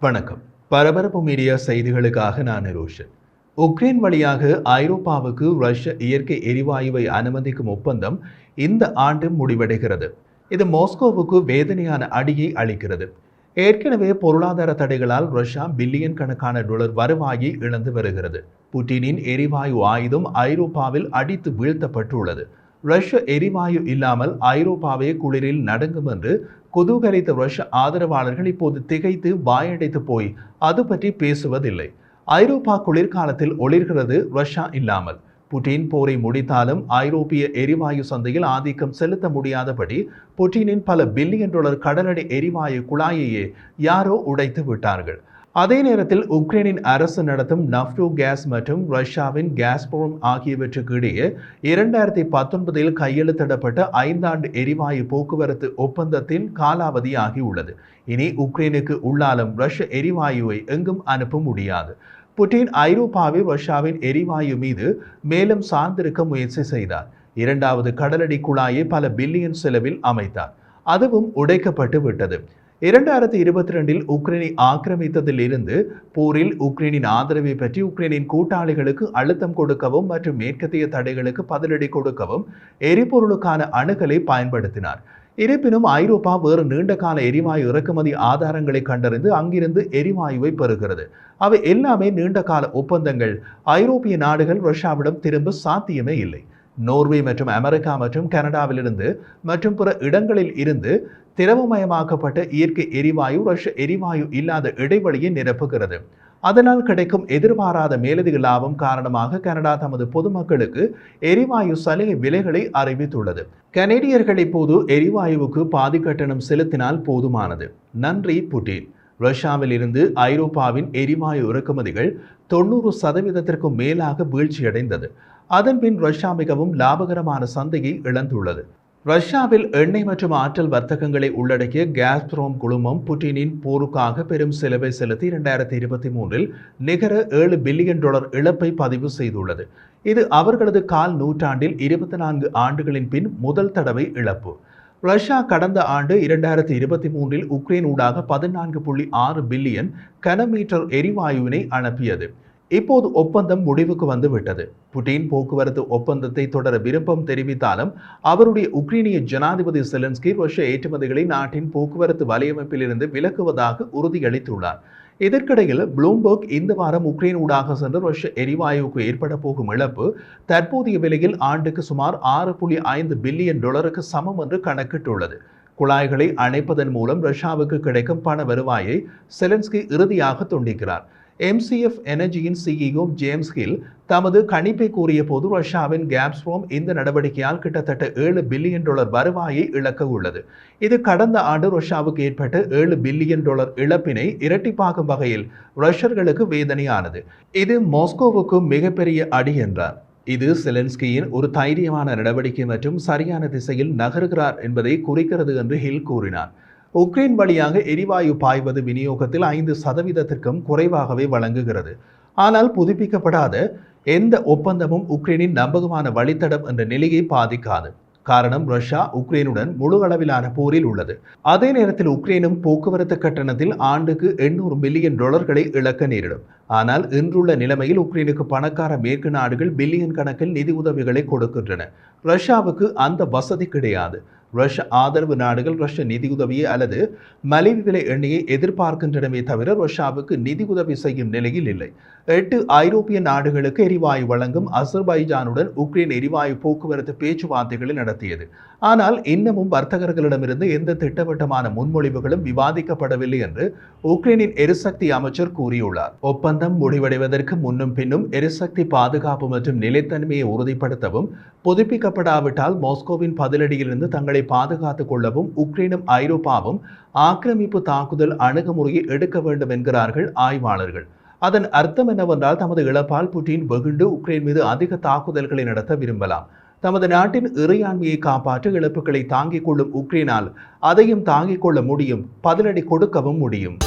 வணக்கம். பரபரப்பு மீடியா செய்திகளுக்காக நான் ரோஷன். உக்ரைன் வழியாக ஐரோப்பாவுக்கு ரஷ்ய இயற்கை எரிவாயுவை அனுமதிக்கும் ஒப்பந்தம் இந்த ஆண்டு முடிவடைகிறது. இது மாஸ்கோவுக்கு வேதனையான அடியை அளிக்கிறது. ஏற்கனவே பொருளாதார தடைகளால் ரஷ்யா பில்லியன் கணக்கான டாலர் வருவாயை இழந்து வருகிறது. புட்டினின் எரிவாயு ஆயுதம் ஐரோப்பாவில் அடித்து வீழ்த்தப்பட்டுள்ளது. ரஷ்ய எரிவாயு இல்லாமல் ஐரோப்பாவே குளிரில் நடுங்கும் என்று குதூகலித்த ரஷ்ய ஆதரவாளர்கள் இப்போது திகைத்து வாயடைத்து போய் அது பற்றி பேசுவதில்லை. ஐரோப்பா குளிர்காலத்தில் ஒளிர்கிறது ரஷ்யா இல்லாமல். புட்டின் போரை முடித்தாலும் ஐரோப்பிய எரிவாயு சந்தையில் ஆதிக்கம் செலுத்த முடியாதபடி புட்டினின் பல பில்லியன் டாலர் கடலடி எரிவாயு குழாயையே யாரோ உடைத்து விட்டார்கள். அதே நேரத்தில் உக்ரைனின் அரசு நடத்தும் நஃப்டோ கேஸ் மற்றும் ரஷ்யாவின் காஸ்ப்ரோம் ஆகியவற்றுக்கு இடையே 2019 கையெழுத்திடப்பட்ட 5 ஆண்டு எரிவாயு போக்குவரத்து ஒப்பந்தத்தின் காலாவதியாகியுள்ளது. இனி உக்ரைனுக்கு உள்ளாலும் ரஷ்ய எரிவாயுவை எங்கும் அனுப்ப முடியாது. புட்டின் ஐரோப்பாவில் ரஷ்யாவின் எரிவாயு மீது மேலும் சார்ந்திருக்க முயற்சி செய்தார். 2வது கடலடி குழாயை பல பில்லியன் செலவில் அமைத்தார். அதுவும் உடைக்கப்பட்டு விட்டது. 2022 உக்ரைனை ஆக்கிரமித்ததில் இருந்து போரில் உக்ரைனின் ஆதரவை பற்றி உக்ரைனின் கூட்டாளிகளுக்கு அழுத்தம் கொடுக்கவும் மற்றும் மேற்கத்திய தடைகளுக்கு பதிலடி கொடுக்கவும் எரிபொருளுக்கான அணுகலை பயன்படுத்தினார். இருப்பினும் ஐரோப்பா வேறு நீண்டகால எரிவாயு இறக்குமதி ஆதாரங்களை கண்டறிந்து அங்கிருந்து எரிவாயுவை பெறுகிறது. அவை எல்லாமே நீண்டகால ஒப்பந்தங்கள். ஐரோப்பிய நாடுகள் ரஷ்யாவிடம் திரும்ப சாத்தியமே இல்லை. நோர்வே மற்றும் அமெரிக்கா மற்றும் கனடாவிலிருந்து மற்றும் பிற இடங்களில் இருந்து திரவமயமாக்கப்பட்ட இயற்கை எரிவாயு ரஷ்ய எரிவாயு இல்லாத இடைவெளியை நிரப்புகிறது. அதனால் கிடைக்கும் எதிர்பாராத மேலதிக லாபம் காரணமாக கனடா தமது பொதுமக்களுக்கு எரிவாயு சலுகை விலைகளை அறிவித்துள்ளது. கனேடியர்கள் இப்போது எரிவாயுவுக்கு பாதி கட்டணம் செலுத்தினால் போதுமானது. நன்றி புட்டின். ரஷ்யாவில் இருந்து ஐரோப்பாவின் எரிவாயு இறக்குமதிகள் 90% மேலாக வீழ்ச்சியடைந்தது. அதன்பின் ரஷ்யா மிகவும் லாபகரமான சந்தையை இழந்துள்ளது. ரஷ்யாவில் எண்ணெய் மற்றும் ஆற்றல் வர்த்தகங்களை உள்ளடக்கிய காஸ்ப்ரோம் குழுமம் புட்டினின் போருக்காக பெரும் செலவை செலுத்தி 2023 நிகர $7 பில்லியன் இழப்பை பதிவு செய்துள்ளது. இது அவர்களது கால் நூற்றாண்டில் 24 ஆண்டுகளின் பின் முதல் தடவை இழப்பு. ரஷ்யா கடந்த ஆண்டு 2023 உக்ரைன் ஊடாக 14.6 பில்லியன் கனமீட்டர் எரிவாயுவினை அனுப்பியது. இப்போது ஒப்பந்தம் முடிவுக்கு வந்துவிட்டது. புட்டின் போக்குவரத்து ஒப்பந்தத்தை தொடர விருப்பம் தெரிவித்தாலும் அவருடைய உக்ரைனிய ஜனாதிபதி செலன்ஸ்கி ரஷ்ய ஏற்றுமதிகளை நாட்டின் போக்குவரத்து வலையமைப்பிலிருந்து விலக்குவதாக உறுதியளித்துள்ளார். இதற்கிடையில் ப்ளூம்பர்க் இந்த வாரம் உக்ரைன் ஊடாக சென்று ரஷ்ய எரிவாயுவுக்கு ஏற்பட போகும் இழப்பு தற்போதைய விலையில் ஆண்டுக்கு சுமார் $6.5 பில்லியன் சமம் என்று கணக்கிட்டுள்ளது. குழாய்களை அணைப்பதன் மூலம் ரஷ்யாவுக்கு கிடைக்கும் பண வருவாயை செலன்ஸ்கி இறுதியாக துண்டிக்கிறார். MCF எனர்ஜியின் CEO ஜேம்ஸ் ஹில் தமது கணிப்பை கூறிய போது ரஷ்யாவின் காஸ்ப்ரோம் இந்த நடவடிக்கையால் கிட்டத்தட்ட $7 பில்லியன் வருவாயை இழக்க உள்ளது. இது கடந்த ஆண்டு ரஷ்யாவுக்கு ஏற்பட்ட $7 பில்லியன் இழப்பினை இரட்டிப்பாக்கும் வகையில் ரஷ்யர்களுக்கு வேதனையானது. இது மாஸ்கோவுக்கு மிகப்பெரிய அடி என்றார். இது செலன்ஸ்கியின் ஒரு தைரியமான நடவடிக்கை மற்றும் சரியான திசையில் நகர்கிறார் என்பதை குறிக்கிறது என்று ஹில் கூறினார். உக்ரைன் வழியாக எரிவாயு பாய்வது விநியோகத்தில் 5%க்கும் குறைவாகவே வழங்குகிறது. ஆனால் புதுப்பிக்கப்படாத எந்த ஒப்பந்தமும் உக்ரைனின் நம்பகமான வழித்தடம் என்ற நிலையை பாதிக்காது. காரணம், ரஷ்யா உக்ரைனுடன் முழு அளவிலான போரில் உள்ளது. அதே நேரத்தில் உக்ரைனும் போக்குவரத்து கட்டணத்தில் ஆண்டுக்கு $800 மில்லியன் இழக்க நேரிடும். ஆனால் இன்றுள்ள நிலைமையில் உக்ரைனுக்கு பணக்கார மேற்கு நாடுகள் பில்லியன் கணக்கில் நிதி உதவிகளை கொடுக்கின்றன. ரஷ்யாவுக்கு அந்த வசதி கிடையாது. ரஷ்ய ஆதரவு நாடுகள் ரஷ்ய நிதியுதவியை அல்லது மலிவு விலை எண்ணெயை எதிர்பார்க்கின்றனவே தவிர ரஷ்யாவுக்கு நிதி உதவி செய்யும் நிலையில் இல்லை. 8 ஐரோப்பிய நாடுகளுக்கு எரிவாயு வழங்கும் அசர்பைஜானுடன் உக்ரைன் எரிவாயு போக்குவரத்து பேச்சுவார்த்தைகளை நடத்தியது. ஆனால் இன்னமும் வர்த்தகர்களிடமிருந்து எந்த திட்டவட்டமான முன்மொழிவுகளும் விவாதிக்கப்படவில்லை என்று உக்ரைனின் எரிசக்தி அமைச்சர் கூறியுள்ளார். ஒப்பந்தம் முடிவடைவதற்கு முன்னும் பின்னும் எரிசக்தி பாதுகாப்பு மற்றும் நிலைத்தன்மையை உறுதிப்படுத்தவும் புதுப்பிக்கப்படாவிட்டால் மாஸ்கோவின் பதிலடியிலிருந்து தங்களை பாதுகாத்துக் கொள்ளவும் உக்ரைனும் ஐரோப்பாவும் ஆக்கிரமிப்பு தாக்குதல் அணுகுமுறையை எடுக்க வேண்டும் என்கிறார்கள் ஆய்வாளர்கள். அதன் அர்த்தம் என்னவென்றால் தமது இழப்பால் புட்டின் வெகுண்டு உக்ரைன் மீது அதிக தாக்குதல்களை நடத்த விரும்பலாம். தமது நாட்டின் இறையாண்மையை காப்பாற்ற இழப்புகளை தாங்கிக் கொள்ளும் உக்ரைனால் அதையும் தாங்கிக் கொள்ள முடியும், பதிலடி கொடுக்கவும் முடியும்.